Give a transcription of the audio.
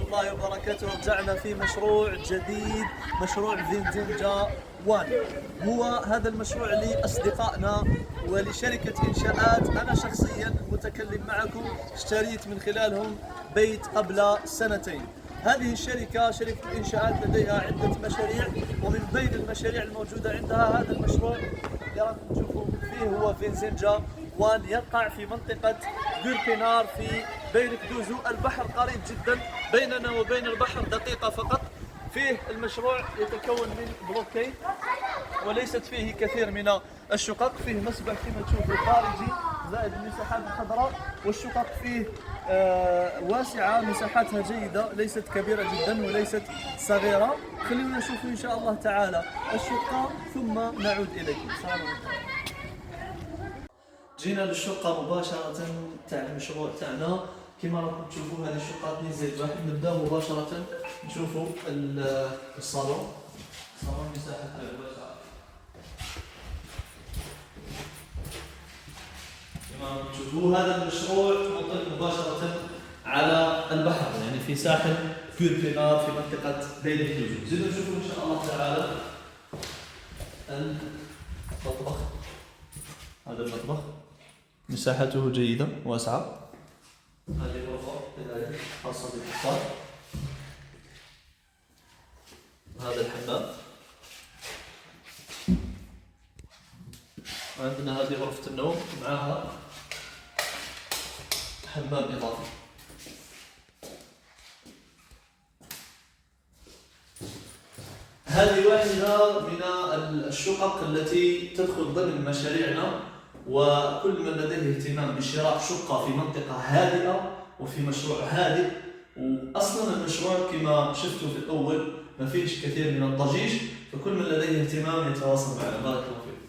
الله وبركاته. رجعنا في مشروع جديد، مشروع فينزنجا 1. هو هذا المشروع لأصدقائنا ولشركة إنشاءات. أنا شخصيا متكلم معكم اشتريت من خلالهم بيت قبل سنتين. هذه الشركة شركة الإنشاءات لديها عدة مشاريع، ومن بين المشاريع الموجودة عندها هذا المشروع اللي راكم تشوفوا فيه هو فينزنجا 1. يقع في منطقة غوربينار في بين كدوزو. البحر قريب جدا، بيننا وبين البحر دقيقة فقط. فيه المشروع يتكون من بلوكين وليست فيه كثير من الشقق. فيه مسبح كما تشوفوا خارجي زائد المساحات الخضراء، والشقق فيه واسعة، مساحاتها جيدة، ليست كبيرة جدا وليست صغيرة. خلينا نشوف إن شاء الله تعالى الشقة ثم نعود إليكم. السلام عليكم. جينا للشقة مباشرة تاع المشروع تاعنا. كما راكم تشوفوا هذه الشقة نزيد واحد. نبدا مباشرة نشوفوا الصالون. الصالون مساحتها واسعة كما راكم تشوفوا. هذا المشروع مطل مباشرة على البحر، يعني في ساحل غوربينار في منطقة بين كدوزو. زيدوا نشوفوا إن شاء الله تعالى المطبخ. هذا المطبخ مساحته جيدة واسعة. هذه غرفة خاصة بالإفطار. هذا الحمام. عندنا هذه غرفة النوم معها حمام إضافي. هذه واحدة من الشقق التي تدخل ضمن مشاريعنا، وكل من لديه اهتمام بشراء شقة في منطقة هادئة وفي مشروع هادئ. وأصلا المشروع كما شفتوا في الأول ما فيش كثير من الضجيج، فكل من لديه اهتمام يتواصل معنا. بارك الله فيك.